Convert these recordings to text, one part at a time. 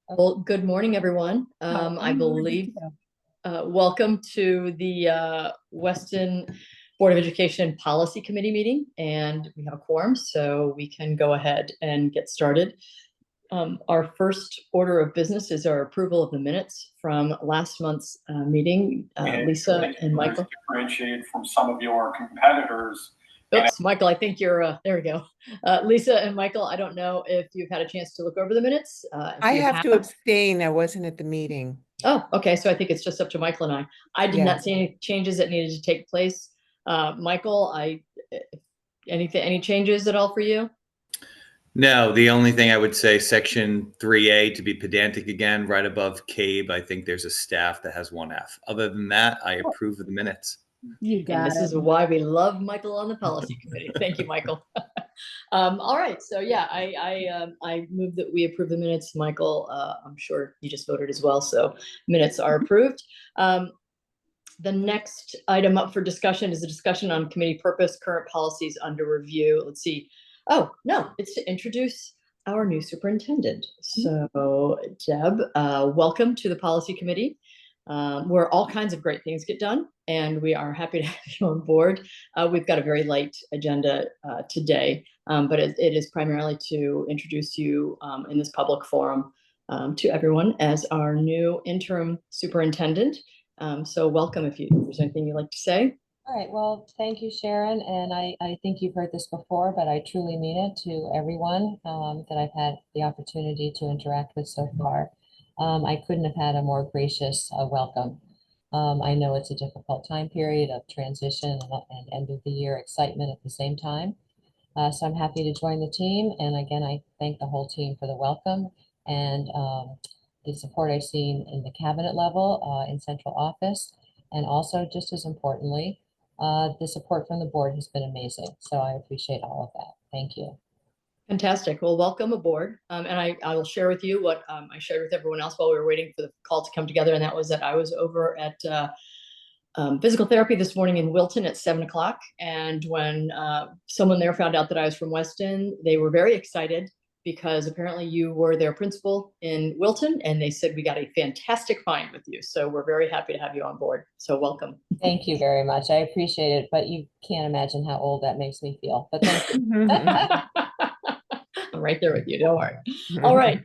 Well, good morning, everyone. I believe, welcome to the Weston Board of Education Policy Committee meeting, and we have a quorum, so we can go ahead and get started. Our first order of business is our approval of the minutes from last month's meeting. Lisa and Michael. Differentiated from some of your competitors. Oops, Michael, I think you're, there we go. Lisa and Michael, I don't know if you've had a chance to look over the minutes. I have to abstain. I wasn't at the meeting. Oh, okay. So I think it's just up to Michael and I. I did not see any changes that needed to take place. Michael, any changes at all for you? No, the only thing I would say, section 3A, to be pedantic again, right above CABE, I think there's a staff that has one F. Other than that, I approve of the minutes. You got it. This is why we love Michael on the policy committee. Thank you, Michael. All right. So yeah, I move that we approve the minutes. Michael, I'm sure you just voted as well. So minutes are approved. The next item up for discussion is a discussion on committee purpose, current policies under review. Let's see. Oh, no, it's to introduce our new superintendent. So Deb, welcome to the policy committee, where all kinds of great things get done, and we are happy to have you on board. We've got a very light agenda today, but it is primarily to introduce you in this public forum to everyone as our new interim superintendent. So welcome. If there's anything you'd like to say. All right, well, thank you, Sharon. And I think you've heard this before, but I truly mean it to everyone that I've had the opportunity to interact with so far. I couldn't have had a more gracious welcome. I know it's a difficult time period of transition and end of the year excitement at the same time. So I'm happy to join the team. And again, I thank the whole team for the welcome and the support I've seen in the cabinet level, in central office, and also just as importantly, the support from the board has been amazing. So I appreciate all of that. Thank you. Fantastic. Well, welcome aboard. And I will share with you what I shared with everyone else while we were waiting for the call to come together. And that was that I was over at physical therapy this morning in Wilton at 7 o'clock. And when someone there found out that I was from Weston, they were very excited because apparently you were their principal in Wilton, and they said we got a fantastic find with you. So we're very happy to have you on board. So welcome. Thank you very much. I appreciate it, but you can't imagine how old that makes me feel. But thank you. I'm right there with you. Don't worry. All right.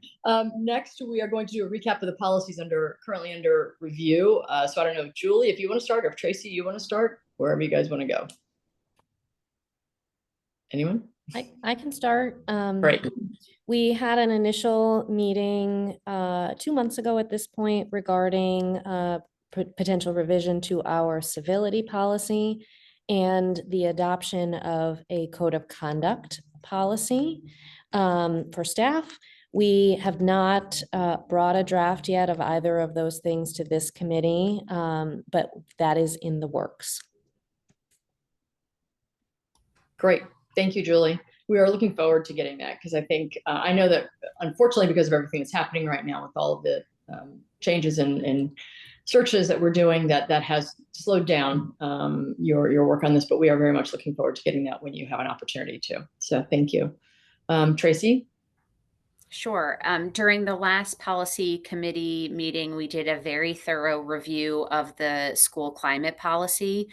Next, we are going to do a recap of the policies currently under review. So I don't know, Julie, if you want to start, or if Tracy, you want to start, wherever you guys want to go. Anyone? I can start. Right. We had an initial meeting 2 months ago at this point regarding potential revision to our civility policy and the adoption of a code of conduct policy for staff. We have not brought a draft yet of either of those things to this committee, but that is in the works. Great. Thank you, Julie. We are looking forward to getting that because I think, I know that unfortunately, because of everything that's happening right now with all of the changes and searches that we're doing, that has slowed down your work on this, but we are very much looking forward to getting that when you have an opportunity to. So thank you. Tracy? Sure. During the last policy committee meeting, we did a very thorough review of the school climate policy.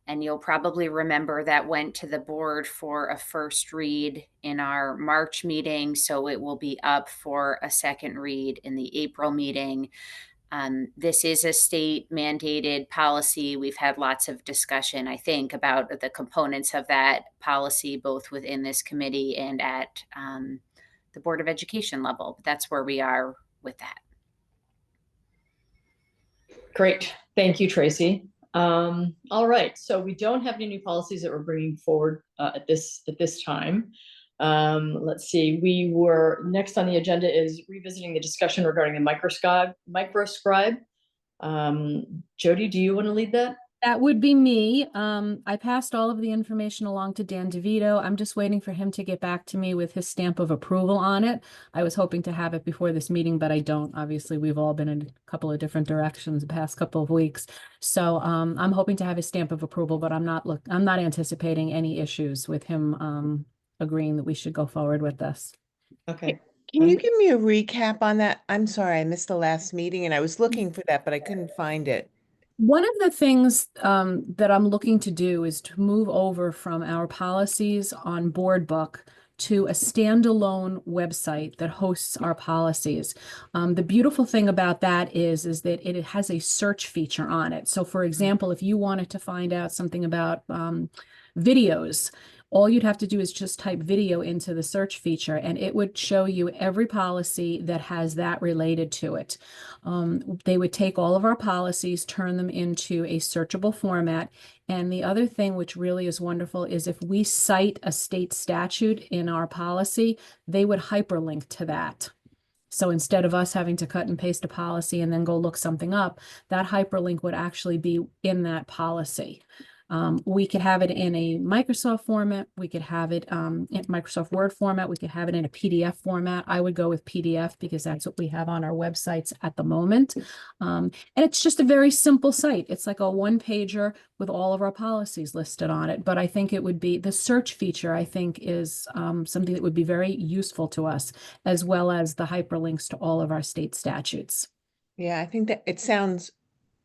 And you'll probably remember that went to the board for a first read in our March meeting. So it will be up for a second read in the April meeting. This is a state mandated policy. We've had lots of discussion, I think, about the components of that policy, both within this committee and at the Board of Education level. But that's where we are with that. Great. Thank you, Tracy. All right, so we don't have any new policies that we're bringing forward at this time. Let's see, next on the agenda is revisiting the discussion regarding the microscribe. Jody, do you want to lead that? That would be me. I passed all of the information along to Dan DeVito. I'm just waiting for him to get back to me with his stamp of approval on it. I was hoping to have it before this meeting, but I don't. Obviously, we've all been in a couple of different directions the past couple of weeks. So I'm hoping to have his stamp of approval, but I'm not anticipating any issues with him agreeing that we should go forward with this. Okay. Can you give me a recap on that? I'm sorry, I missed the last meeting and I was looking for that, but I couldn't find it. One of the things that I'm looking to do is to move over from our policies on Board Book to a standalone website that hosts our policies. The beautiful thing about that is that it has a search feature on it. So for example, if you wanted to find out something about videos, all you'd have to do is just type video into the search feature and it would show you every policy that has that related to it. They would take all of our policies, turn them into a searchable format. And the other thing which really is wonderful is if we cite a state statute in our policy, they would hyperlink to that. So instead of us having to cut and paste a policy and then go look something up, that hyperlink would actually be in that policy. We could have it in a Microsoft format. We could have it in Microsoft Word format. We could have it in a PDF format. I would go with PDF because that's what we have on our websites at the moment. And it's just a very simple site. It's like a one-pager with all of our policies listed on it. But I think it would be the search feature, I think, is something that would be very useful to us, as well as the hyperlinks to all of our state statutes. Yeah, I think that it sounds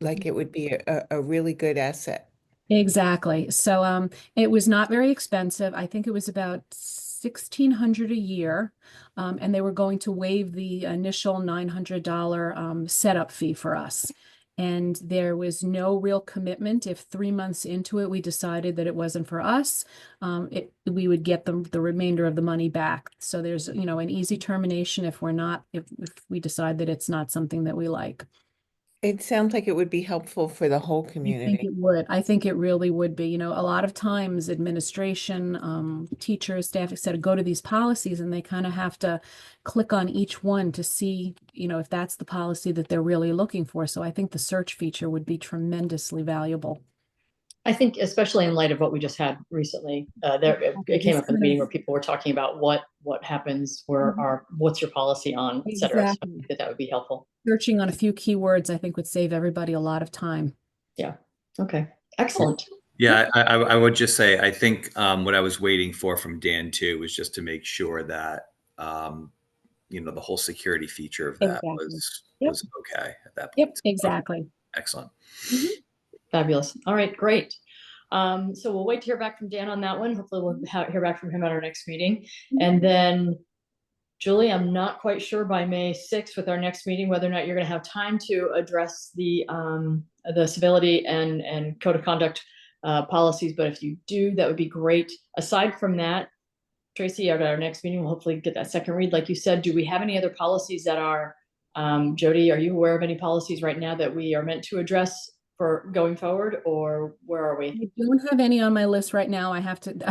like it would be a really good asset. Exactly. So it was not very expensive. I think it was about $1,600 a year. And they were going to waive the initial $900 setup fee for us. And there was no real commitment. If 3 months into it, we decided that it wasn't for us, we would get the remainder of the money back. So there's, you know, an easy termination if we decide that it's not something that we like. It sounds like it would be helpful for the whole I think community. it would. I think it really would be. You know, a lot of times administration, teachers, staff, et cetera, go to these policies and they kind of have to click on each one to see, you know, if that's the policy that they're really looking for. So I think the search feature would be tremendously valuable. I think especially in light of what we just had recently, it came up in the meeting where people were talking about what happens, what's your policy on, et cetera. So I think that would be helpful. Searching on a few keywords, I think, would save everybody a lot of time. Yeah. Okay. Excellent. Yeah, I would just say, I think what I was waiting for from Dan too was just to make sure that, you know, the whole security feature of that was okay at that point. Yep, exactly. Excellent. Mm-hmm. Fabulous. All right, great. So we'll wait to hear back from Dan on that one. Hopefully we'll hear back from him at our next meeting. And then Julie, I'm not quite sure by May 6th with our next meeting, whether or not you're going to have time to address the civility and code of conduct policies. But if you do, that would be great. Aside from that, Tracy, at our next meeting, we'll hopefully get that second read. Like you said, do we have any other policies that are, Jody, are you aware of any policies right now that we are meant to address for going forward, or where are we? I don't have any on my list right now. I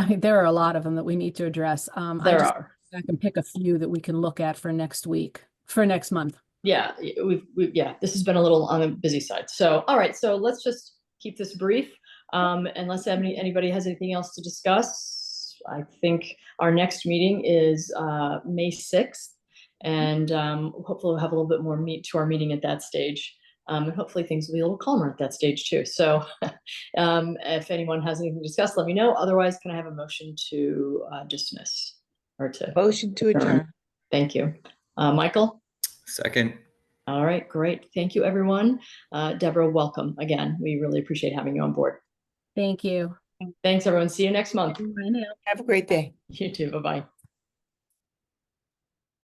mean, there are a lot of them that we need to address. I can pick a few that we can look at for next month. Yeah, this has been a little on the busy side. So, all right, so let's just keep this brief. Unless anybody has anything else to discuss, I think our next meeting is May 6th, and hopefully we'll have a little bit more meat to our meeting at that stage. And hopefully things will be a little calmer at that stage too. So if anyone has anything to discuss, let me know. Otherwise, can I have a motion to dismiss or to Motion to adjourn. Thank you. Michael? Second. All right, great. Thank you, everyone. Deborah, welcome again. We really appreciate having you on board. Thank you. Thanks, everyone. See you next month. Have a great day. You too. Bye-bye.